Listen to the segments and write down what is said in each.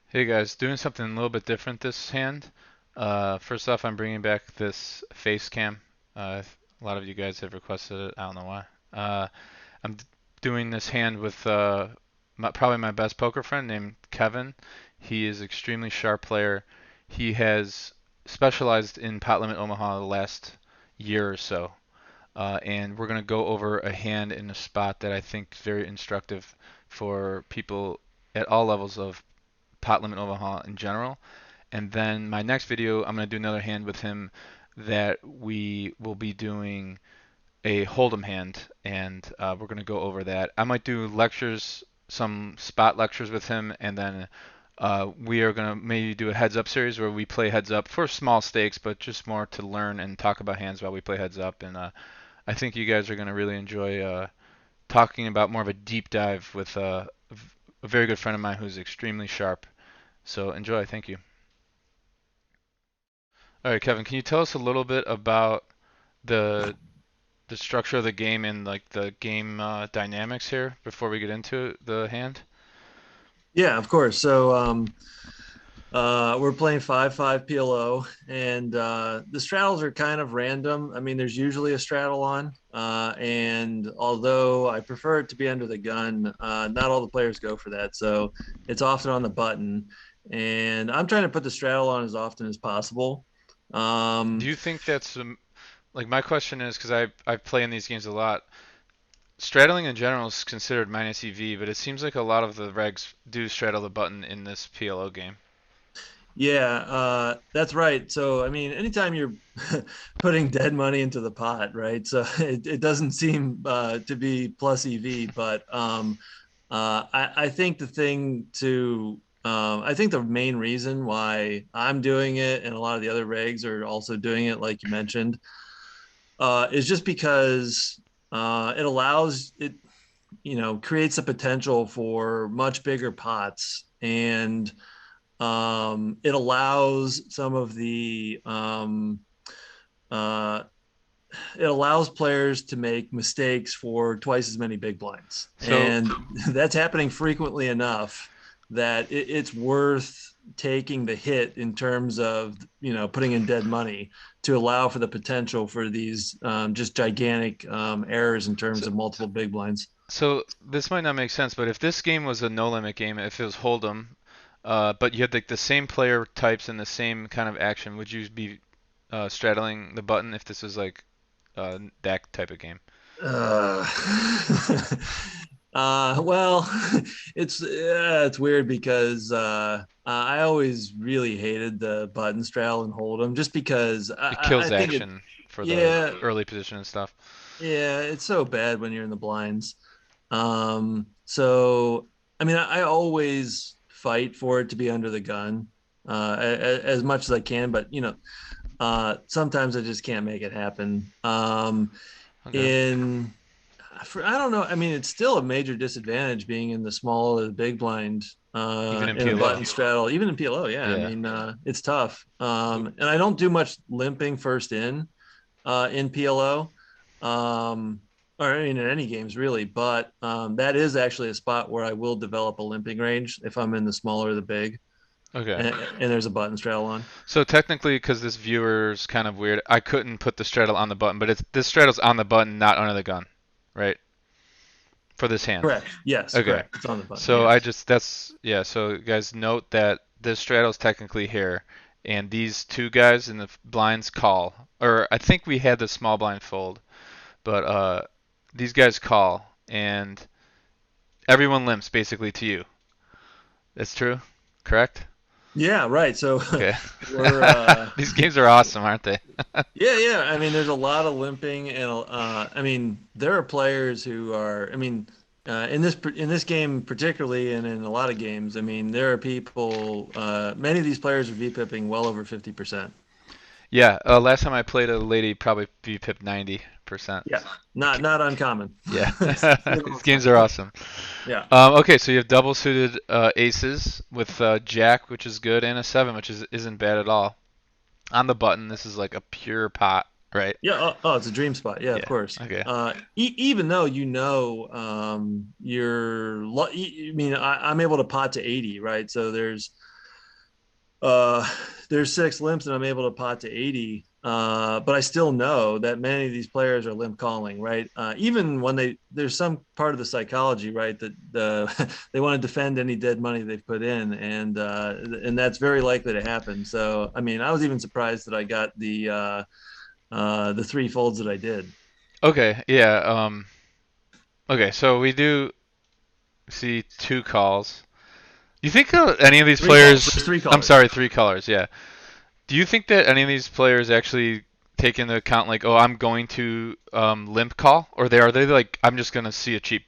Hey guys, doing something a little bit different this hand. First off, I'm bringing back this face cam. A lot of you guys have requested it. I don't know why. I'm doing this hand with probably my best poker friend named Kevin. He is extremely sharp player. He has specialized in pot limit Omaha the last year or so. And we're going to go over a hand in a spot that I think is very instructive for people at all levels of pot limit Omaha in general. And then my next video, I'm going to do another hand with him that we will be doing a hold'em hand, and we're going to go over that. I might do lectures, some spot lectures with him, and then we are going to maybe do a heads up series where we play heads up for small stakes, but just more to learn and talk about hands while we play heads up. And I think you guys are going to really enjoy talking about more of a deep dive with a very good friend of mine who's extremely sharp. So enjoy. Thank you. All right, Kevin, can you tell us a little bit about the the structure of the game and like the game dynamics here before we get into the hand? Yeah, of course. We're playing 5-5 PLO, and the straddles are kind of random. I mean, there's usually a straddle on, and although I prefer it to be under the gun, not all the players go for that. So it's often on the button, and I'm trying to put the straddle on as often as possible. Do Um, you think that's like my question is because I play in these games a lot. Straddling in general is considered minus EV, but it seems like a lot of the regs do straddle the button in this PLO game. Yeah, that's right. So, I mean, anytime you're putting dead money into the pot, right? So it doesn't seem to be plus EV, but I think I think the main reason why I'm doing it and a lot of the other regs are also doing it, like you mentioned, is just because it allows it, creates the potential for much bigger pots and it allows some of the uh, it allows players to make mistakes for twice as many big blinds, So, and that's happening frequently enough that it's worth taking the hit in terms of putting in dead money to allow for the potential for these just gigantic errors in terms so, of multiple big blinds. so this might not make sense, but if this game was a no limit game, if it was Hold'em, but you had like the same player types and the same kind of action, would you be straddling the button if this was like that type of game? Uh, well, it's weird because I always really hated the button straddle and hold 'em just because It I kills think it, action for the yeah, early position and stuff. yeah, it's so bad when you're in the blinds. So I mean, I always fight for it to be under the gun as much as I can, but sometimes I just can't make it happen. Okay. In I don't know. I mean, it's still a major disadvantage being in the small or the big blind Even in in a PLO. button straddle, even in PLO. Yeah, I Yeah. mean, it's tough. And I don't do much limping first in PLO, um, or I mean, in any games really. But that is actually a spot where I will develop a limping range if I'm in the small or the big, Okay. and there's a button straddle on. So technically, because this viewer's kind of weird, I couldn't put the straddle on the button, but it's this straddle's on the button, not under the gun, right? For this hand. Correct. Yes, Okay. correct. It's on the button. So I Yes. just that's yeah. So guys, note that this straddle's technically here, and these two guys in the blinds call, or I think we had the small blind fold, but these guys call, and everyone limps basically to you. That's true, correct? Yeah. Right. So Okay. we're These games are awesome, aren't they? Yeah, yeah. I mean, there's a lot of limping, and I mean, there are players who are. I mean, in this game particularly, and in a lot of games, I mean, there are people. Many of these players are VPIPing well over 50%. Yeah, last time I played a lady probably VPIP 90%. Yeah, not uncommon. Yeah, Seen all these the time. games are awesome. Yeah. Okay, so you have double suited aces with Jack, which is good, and a seven, which isn't bad at all. On the button, this is like a pure pot, right? Yeah. Oh, it's a dream spot. Yeah, of Yeah. course. Okay. Even though I mean, I'm able to pot to 80, right? So there's uh, there's six limps and I'm able to pot to 80. But I still know that many of these players are limp calling, right? Even when there's some part of the psychology, right, that they want to defend any dead money they've put in, and that's very likely to happen. So, I mean, I was even surprised that I got the three folds that I did. Okay, yeah. Okay, so we do see two calls. Do you think any of these Three calls. players? There's three I'm colors. sorry, three colors. Yeah. Do you think that any of these players actually take into account like, oh, I'm going to limp call, or are they like, I'm just gonna see a cheap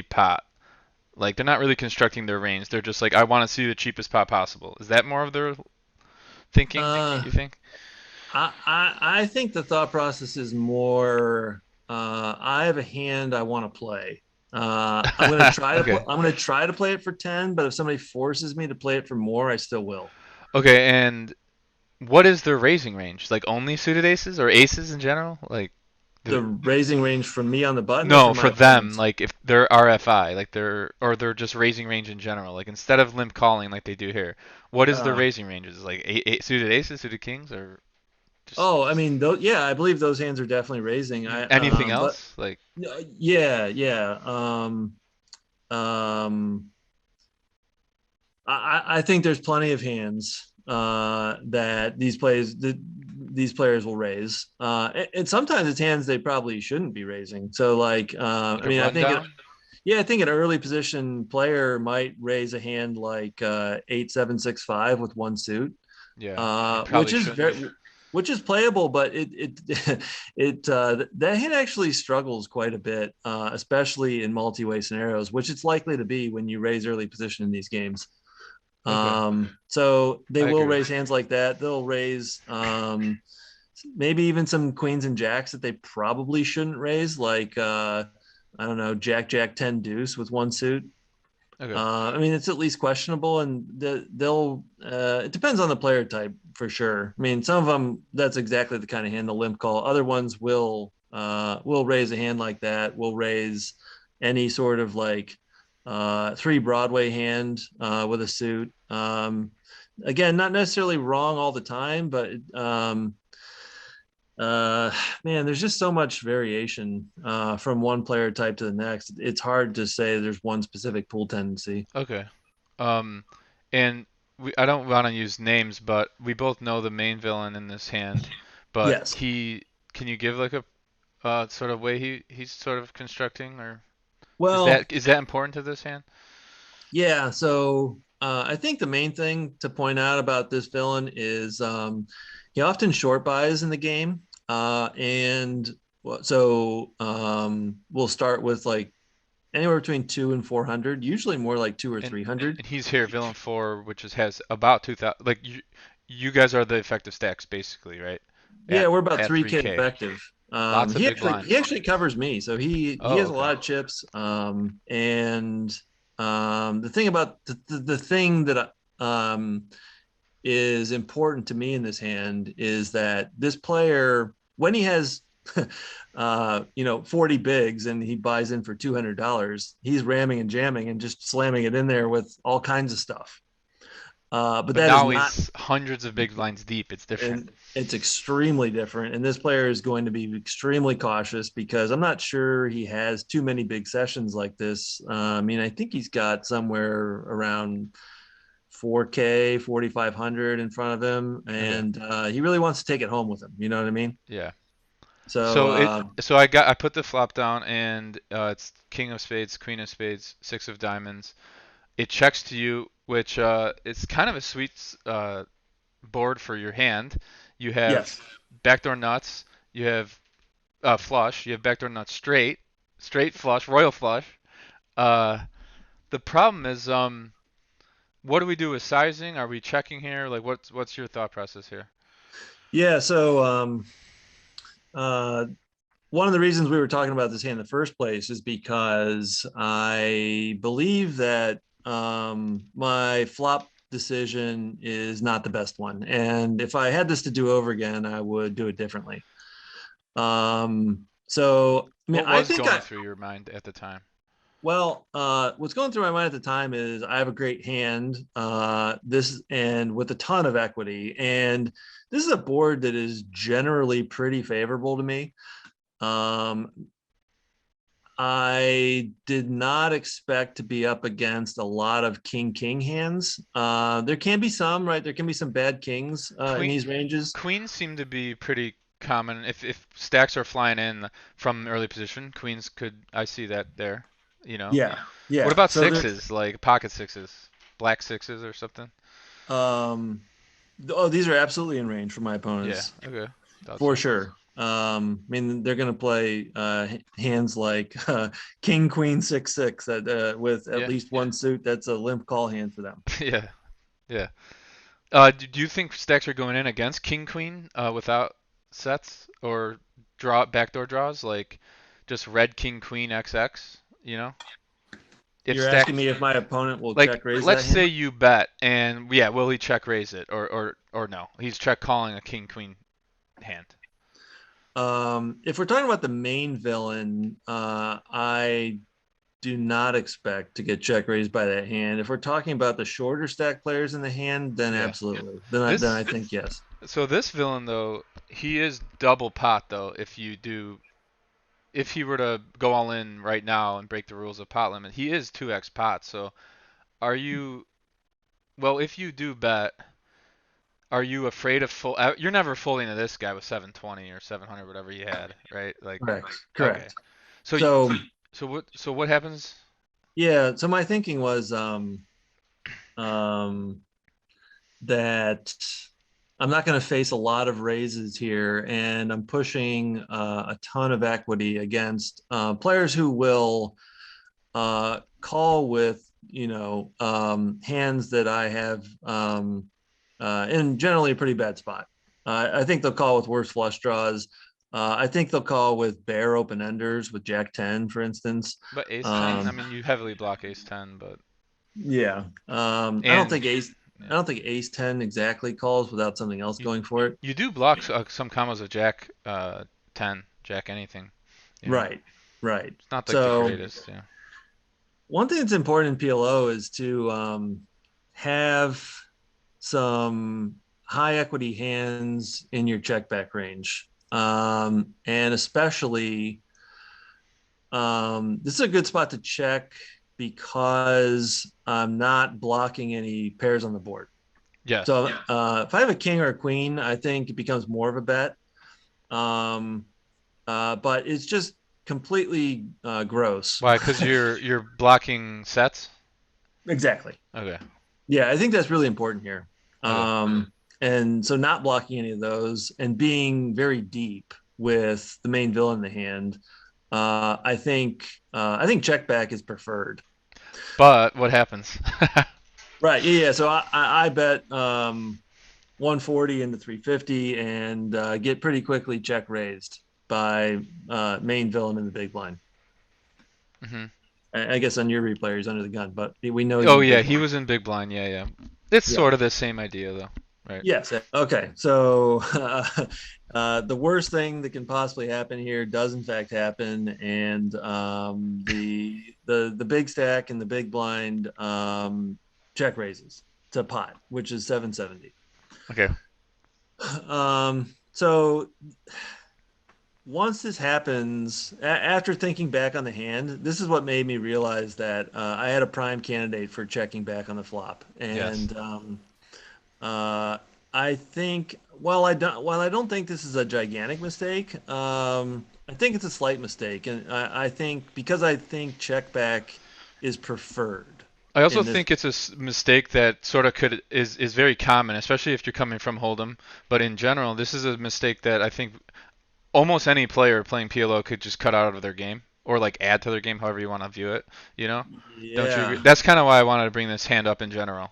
pot? Like they're not really constructing their range. They're just like, I want to see the cheapest pot possible. Is that more of their thinking? Uh, You think? I think the thought process is more. I have a hand I want to play. I'm gonna try to Okay. I'm gonna try to play it for 10, but if somebody forces me to play it for more, I still will. Okay, and what is their raising range? Like only suited aces or aces in general? Like The the raising range from me on the button or no, from my for them, opponents. like if they're RFI, like they're just raising range in general. Like instead of limp calling like they do here, what is their Uh, raising ranges? Like suited aces, suited kings, or just oh, I mean, yeah, I believe those hands are definitely raising. anything But else? Like yeah, yeah. Um, I think there's plenty of hands that these players will raise, and sometimes it's hands they probably shouldn't be raising. So, like, like I a mean, rundown? yeah, I think an early position player might raise a hand like 8 7 6 5 with one suit, Yeah, and uh, probably which is shouldn't. very which is playable, but that hand actually struggles quite a bit, especially in multi-way scenarios, which it's likely to be when you raise early position in these games. Okay, So they I will agree. raise hands like that. They'll raise maybe even some queens and jacks that they probably shouldn't raise, like I don't know, Jack Jack 10 deuce with one suit. Okay, I mean, it's at least questionable, and they'll. It depends on the player type for sure. I mean, some of them that's exactly the kind of hand they'll limp call. Other ones will raise a hand like that. Will raise any sort of like three Broadway hand with a suit. Again, not necessarily wrong all the time, but uh, man, there's just so much variation from one player type to the next. It's hard to say there's one specific pull tendency. okay. Um, and I don't want to use names, but we both know the main villain in this hand. But Yes. can you give like a sort of way he's sort of constructing, or is Well, that important to this hand? yeah. So I think the main thing to point out about this villain is he often short buys in the game, and we'll start with like anywhere between 2 and 400, usually more like two or And 300. he's here, villain four, which has about 2,000. Like you guys are the effective stacks basically, right? Yeah, we're about At 3K 3K, effective. lots of big He blinds. actually covers me, so he Oh, has a okay. lot of chips. And the thing about the thing that is important to me in this hand is that this player, when he has 40 bigs and he buys in for $200, he's ramming and jamming and just slamming it in there with all kinds of stuff. But But that is now not, he's hundreds of big blinds deep. It's different. and it's extremely different. And this player is going to be extremely cautious because I'm not sure he has too many big sessions like this. I mean, I think he's got somewhere around 4K, 4,500 in front of him, Okay. and he really wants to take it home with him. You know what I mean? Yeah. So I put the flop down and it's king of spades, queen of spades, six of diamonds. It checks to you, which it's kind of a sweet board for your hand. You have yes, backdoor nuts, you have flush, you have backdoor nuts straight, straight flush, royal flush. Uh, the problem is, what do we do with sizing? Are we checking here? Like, what's your thought process here? yeah. So uh, one of the reasons we were talking about this hand in the first place is because I believe that my flop decision is not the best one, and if I had this to do over again, I would do it differently. So I mean, What I was think going I through your mind at the time? Well, what's going through my mind at the time is I have a great hand, this and with a ton of equity, and this is a board that is generally pretty favorable to me. Um, I did not expect to be up against a lot of king hands. There can be some, right? There can be some bad kings in Queen these ranges. queens seem to be pretty common. If stacks are flying in from early position, queens could I see that there, you know. Yeah, What yeah. about So there, sixes, like pocket sixes, black sixes or something? um, oh, these are absolutely in range for my Yeah, opponents. okay. Thought For so. sure. I mean, they're going to play hands like King, Queen, 6, 6 with at Yeah. least one suit. That's a limp call hand for them. Yeah. Yeah. Do you think stacks are going in against king queen without sets or draw backdoor draws like just red king queen XX, you know? If You're asking stacks me if my opponent will like check raise let's that say hand? you bet and yeah, will he check raise it or no? He's check calling a king queen hand. If we're talking about the main villain, I do not expect to get check raised by that hand. If we're talking about the shorter stack players in the hand, then Yeah. absolutely. Then I This think yes. so this villain though, he is double pot though if he were to go all in right now and break the rules of pot limit, he is 2x pot. So are you well, if you do bet, are you afraid of full? You're never folding to this guy with 720 or 700, whatever he had, right? Like, Correct. okay. Correct. So you, So so what happens? yeah, so my thinking was um, that I'm not going to face a lot of raises here, and I'm pushing a ton of equity against players who will call with hands that I have in generally a pretty bad spot. I think they'll call with worse flush draws. I think they'll call with bare open enders with Jack 10, for instance. But Ace 10. I Um, mean, you heavily block Ace 10, but yeah, and I yeah, don't think Ace 10 exactly calls without something else you going for it. you do block some combos of Jack 10, Jack anything. You know, Right, right. it's not like the So greatest. Yeah. one thing that's important in PLO is to have some high equity hands in your check back range. And especially, this is a good spot to check because I'm not blocking any pairs on the board. Yes. So if I have a king or a queen, I think it becomes more of a bet. Um, but it's just completely gross. Why? Because you're blocking sets. Exactly. Okay. Yeah, I think that's really important here. Okay. And so not blocking any of those and being very deep with the main villain in the hand. I think check back is preferred. But what happens? Right. Yeah. Yeah. So I bet 140 into 350 and get pretty quickly check raised by main villain in the big blind. hmm I guess on your replay he's under the gun, but we know he's Oh in yeah, big he blind. was in big blind. Yeah, yeah. It's Yeah. sort of the same idea though, right? Yes. Okay. So the worst thing that can possibly happen here does in fact happen, and the big stack and the big blind check raises to pot, which is 770. Okay. So once this happens, after thinking back on the hand, this is what made me realize that I had a prime candidate for checking back on the flop, Yes. and Uh, I think while I don't think this is a gigantic mistake, I think it's a slight mistake, and I think because I think check back is preferred I also in this. think it's a mistake that sort of is very common, especially if you're coming from Hold'em. But in general, this is a mistake that I think almost any player playing PLO could just cut out of their game or like add to their game, however you want to view it. You know? Don't you agree? Yeah, That's kind of why I wanted to bring this hand up in general.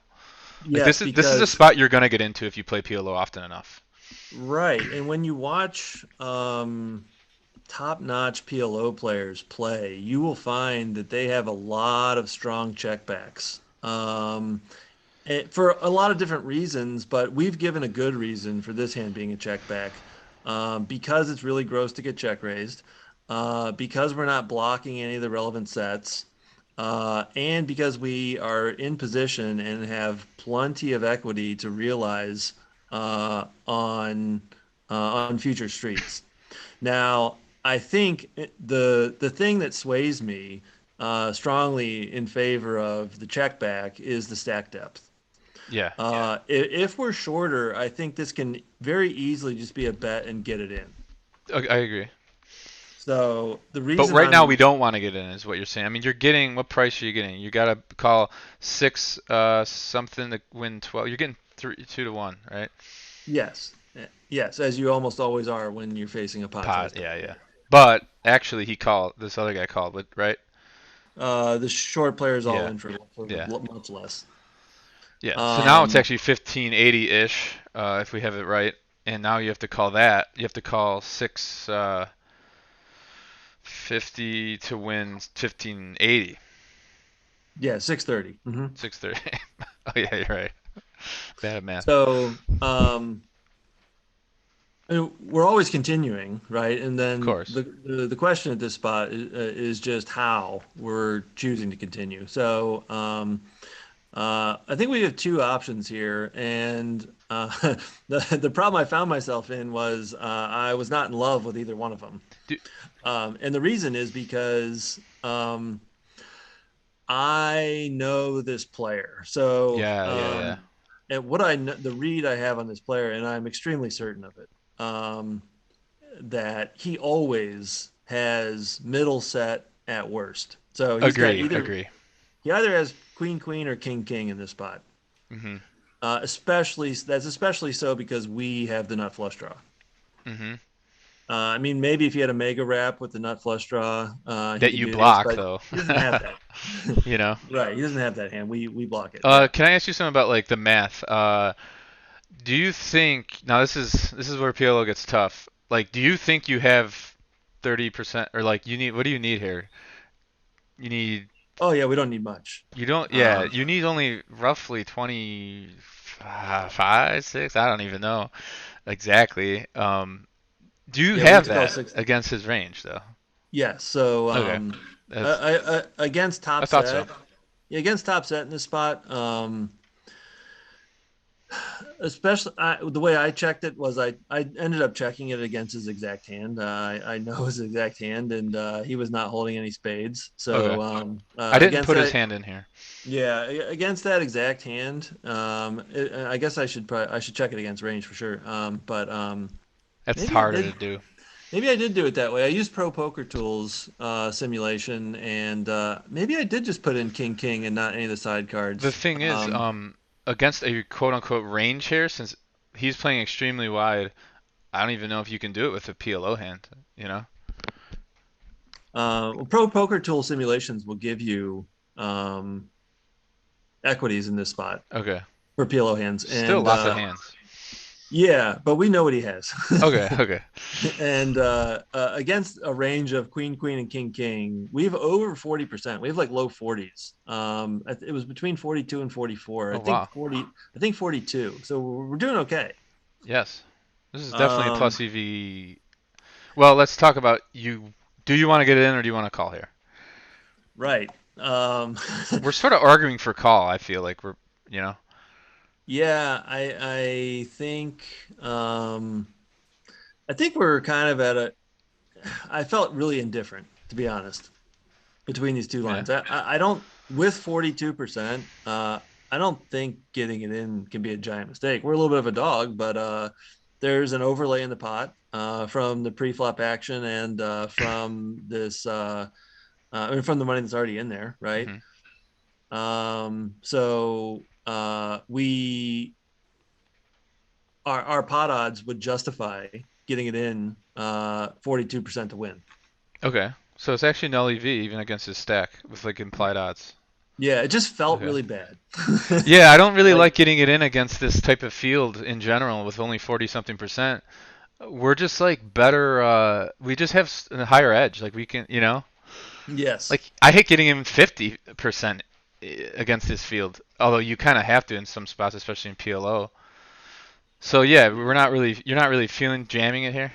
Like yes, this is a because spot you're gonna get into if you play PLO often enough. right, and when you watch top-notch PLO players play, you will find that they have a lot of strong checkbacks. For a lot of different reasons, but we've given a good reason for this hand being a check back because it's really gross to get check raised, because we're not blocking any of the relevant sets, and because we are in position and have plenty of equity to realize on future streets. Now, I think the thing that sways me strongly in favor of the check back is the stack depth. Yeah, If we're shorter, I think this can very easily just be a bet and get it in. I agree. So the But reason right now we I'm don't want to get in, is what you're saying. I mean, you're getting what price are you getting? You gotta call six something to win 12. You're getting 2 to 1, right? yes, yes, as you almost always are when you're facing a pot Pot, sized yeah, dog. yeah. But actually, he called. This other guy called, right? The short players all Yeah, in for yeah, much less. yeah. So now it's Um, actually 1580-ish, if we have it right. And now you have to call that. You have to call 650 to win 1580. yeah, 630. 630. Oh yeah, you're right. Bad math. So we're always continuing, right? And Of then course. the question at this spot is just how we're choosing to continue. So I think we have two options here, and the problem I found myself in was I was not in love with either one of them, Do, and the reason is because I know this player. So, yeah, yeah, yeah. and what I know, the read I have on this player, and I'm extremely certain of it, that he always has middle set at worst. So he's got Agree, either agree. he either has queen queen or king king in this spot. Mhm, Especially that's especially so because we have the nut flush draw. mhm. I mean, maybe if you had a mega wrap with the nut flush draw, he That could you do this, block but though. he doesn't have that. You know. Right, he doesn't have that hand. We block it. Yeah. Can I ask you something about like the math? Do you think now this is where PLO gets tough. Like, do you think you have 30% or like you need what do you need here? You need Oh yeah, we don't need much. you don't yeah, Um, you need only roughly 25, 6, I don't even know exactly. Do you yeah, we have took all that six. against his range though? Yes. So Okay. That's against I top thought so. set, yeah, against top set in this spot, especially the way I checked it was I ended up checking it against his exact hand. I know his exact hand, and he was not holding any spades. Okay. So I didn't against put his that, hand in here. yeah, against that exact hand, I guess I should check it against range for sure. But That's maybe I harder did. to do. Maybe I did do it that way. I used Pro Poker Tools simulation, and maybe I did just put in King King and not any of the side The cards. thing is, against a quote unquote range here, since he's playing extremely wide, I don't even know if you can do it with a PLO hand, you know? Well, Pro Poker Tool simulations will give you um, equities in this spot Okay. for PLO hands, Still and lots of hands. yeah, but we know what he has. Okay, okay. And against a range of Queen Queen and King King, we have over 40%. We have like low 40s. It was between 42 and 44. Oh wow. 40. I think 42. So we're doing okay. Yes. This is definitely a Um, plus EV. Well, let's talk about you. Do you want to get it in or do you want to call here? right. Um, We're sort of arguing for call, I feel like we're, you know? yeah, I think we're kind of at a. I felt really indifferent, to be honest, between these two Yeah. lines. I don't with 42%. I don't think getting it in can be a giant mistake. We're a little bit of a dog, but there's an overlay in the pot from the pre-flop action and from this. I mean, from the money that's already in there, right? Hmm. So we our pot odds would justify getting it in 42% to win. Okay. So it's actually null EV even against his stack with like implied odds. Yeah, it just felt Okay. really bad. Yeah, I don't really Like, like getting it in against this type of field in general with only 40 something percent. We're just like better we just have a higher edge. Like we can, you know? yes. Like I hate getting him 50% against this field. Although you kind of have to in some spots, especially in PLO. So yeah, we're not really you're not really feeling jamming it here.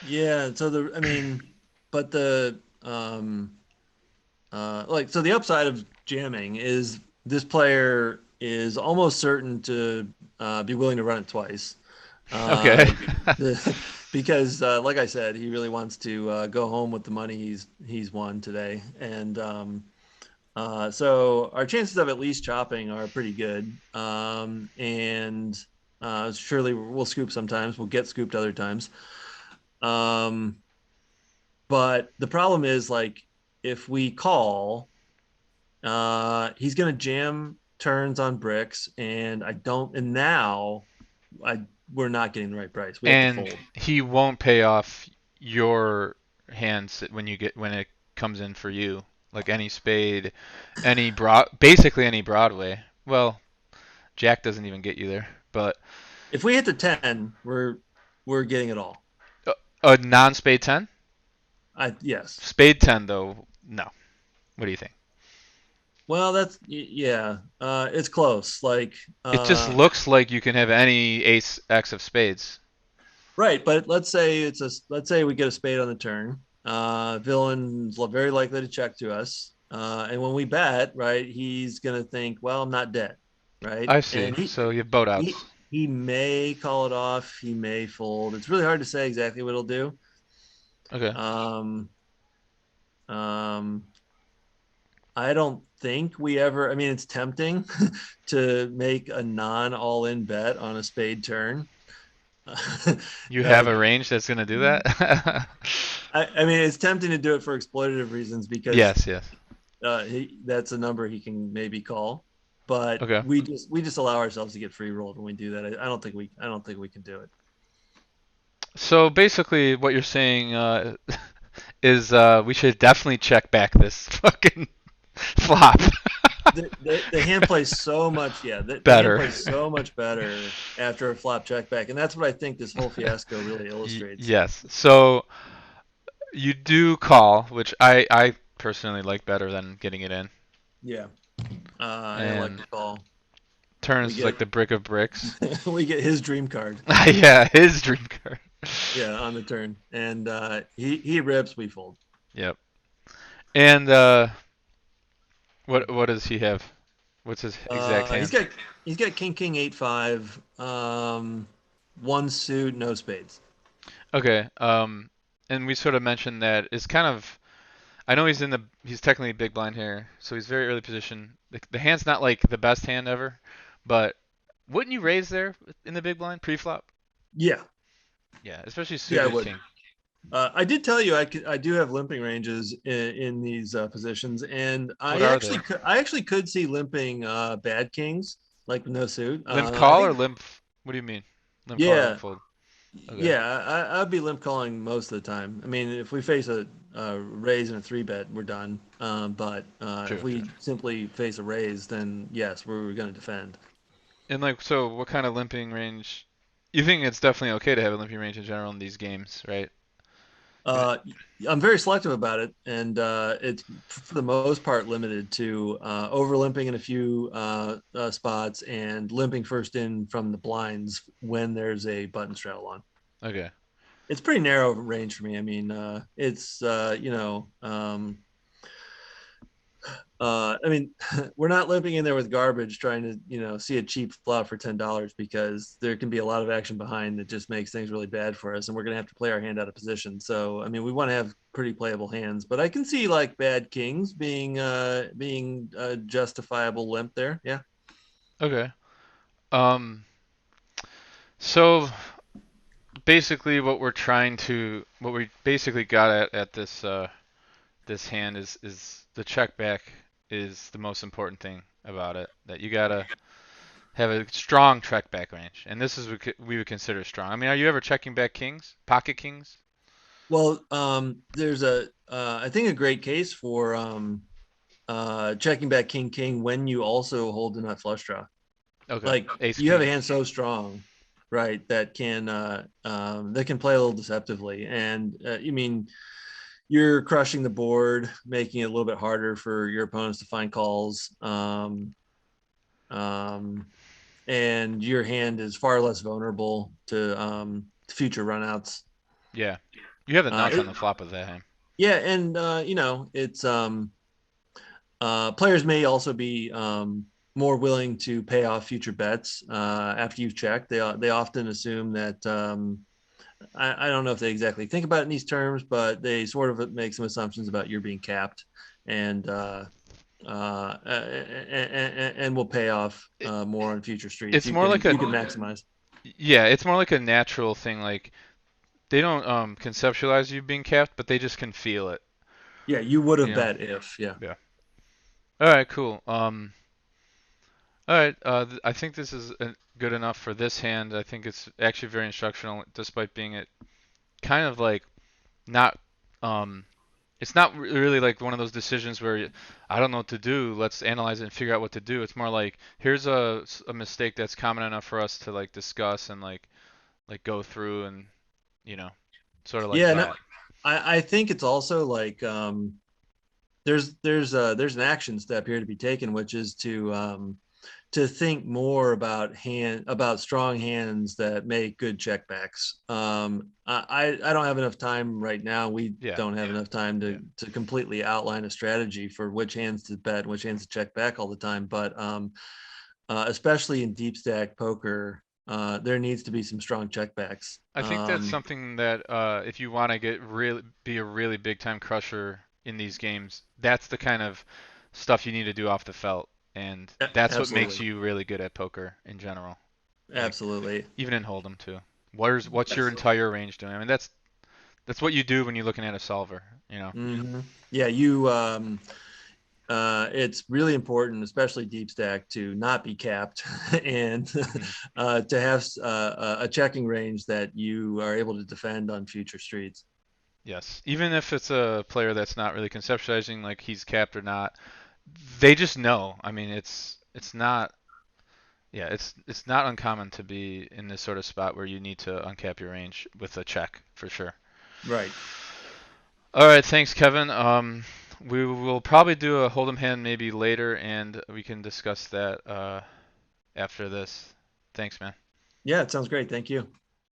Yeah, so I mean, but like so the upside of jamming is this player is almost certain to be willing to run it twice. Okay. Uh, because like I said, he really wants to go home with the money he's won today, and so our chances of at least chopping are pretty good. And surely we'll scoop sometimes, we'll get scooped other times. Um, but the problem is like if we call, he's gonna jam turns on bricks, and I don't. And now I we're not getting the right price. We have to And fold. he won't pay off your hands when it comes in for you. Like any spade, basically any Broadway. Well, Jack doesn't even get you there, but If we hit the 10, we're getting it all. a non-spade 10? I Yes. Spade 10 though, no. What do you think? Well, yeah. It's close. Like It just uh, looks like you can have any ace X of spades. right, but let's say we get a spade on the turn. Villain's very likely to check to us. And when we bet, right, he's gonna think, well, I'm not dead, right? I see. And So you have boat outs. he may call it off. He may fold. It's really hard to say exactly what he'll do. Okay. Um, um, I don't think we ever. I mean, it's tempting to make a non all in bet on a spade turn. You have a Like, range that's gonna do that? I mean, it's tempting to do it for exploitative reasons because Yes, yes. that's a number he can maybe call. But Okay. we just allow ourselves to get free rolled when we do that. I don't think we can do it. So basically, what you're saying is we should definitely check back this fucking flop The hand plays so much, yeah. The hand better. plays so much better after a flop check back, and that's what I think this whole fiasco really illustrates. Yes. So you do call, which I personally like better than getting it in, Yeah, I elect and to call. We turns is get like the brick of bricks. we get his dream card, Yeah, his dream card. yeah, on the turn, and he rips, we fold. Yep. And what does he have? What's his exact He's hand? got king 8 5, one suit, no spades. Okay. And we sort of mentioned that it's kind of. I know he's technically big blind here, so he's very early position. The hand's not like the best hand ever, but wouldn't you raise there in the big blind pre-flop? Yeah, Yeah, especially yeah, I suited would. king. I did tell you I do have limping ranges in these positions, and What are they? I actually could see limping bad kings like no suit. Limp I call or think limp? What do you mean? Limp call or limp yeah, fold? Okay, yeah, I'd be limp calling most of the time. I mean, if we face a raise and a three bet, we're done. But if true, true. we simply face a raise, then yes, we're going to defend. And like, so what kind of limping range? You think it's definitely okay to have a limping range in general in these games, right? Even Uh, I'm very selective about it, and it's for the most part limited to over limping in a few spots and limping first in from the blinds when there's a button straddle on. okay. It's pretty narrow range for me. I mean, it's I mean, we're not limping in there with garbage trying to, see a cheap flop for $10 because there can be a lot of action behind that just makes things really bad for us, and we're gonna have to play our hand out of position. So, I mean, we want to have pretty playable hands, but I can see like bad kings being justifiable limp there. Yeah. Okay. Um. So basically, what we basically got at this hand is the check back is the most important thing about it. That you gotta have a strong check back range, and this is what we would consider strong. I mean, are you ever checking back kings, pocket kings? Well, there's I think a great case for checking back king when you also hold the nut flush draw. Okay, Like ace you have a king. hand so strong, right, that can play a little deceptively, and you mean you're crushing the board, making it a little bit harder for your opponents to find calls, um, and your hand is far less vulnerable to future runouts. Yeah, you have the nuts on It, the flop of that hand. yeah, and it's Players may also be more willing to pay off future bets after you've checked. They often assume that I don't know if they exactly think about it in these terms, but they sort of make some assumptions about you're being capped, and and will pay off It, more on future streets. it's more like a You can maximize. yeah, it's more like a natural thing. Like they don't conceptualize you being capped, but they just can feel it. Yeah, you would You have know? bet if yeah. Yeah. All right, cool. All right. I think this is good enough for this hand. I think it's actually very instructional, despite being it kind of like not. Um, it's not really like one of those decisions where I don't know what to do. Let's analyze it and figure out what to do. It's more like here's a mistake that's common enough for us to like discuss and like go through and you know sort of like Yeah, no, that. I think it's also like there's an action step here to be taken, which is to think more about strong hands that make good checkbacks. I don't have enough time right now. We Yeah. don't have enough time Yeah. to completely outline a strategy for which hands to bet, which hands to check back all the time. But especially in deep stack poker, there needs to be some strong checkbacks. I think that's something that if you want to get really be a really big time crusher in these games, that's the kind of stuff you need to do off the felt, and that's what makes Absolutely, you really good at poker in general. Like absolutely. even in Hold'em too. What's your Yes. entire range doing? I mean that's what you do when you're looking at a solver, you know. Mm-hmm. Yeah, you. It's really important, especially deep stack, to not be capped and Hmm. to have a checking range that you are able to defend on future streets. Yes. Even if it's a player that's not really conceptualizing like he's capped or not, they just know. I mean, it's not yeah, it's not uncommon to be in this sort of spot where you need to uncap your range with a check for sure. Right. All right, thanks, Kevin. We will probably do a hold'em hand maybe later, and we can discuss that after this. Thanks, man. Yeah, it sounds great. Thank you.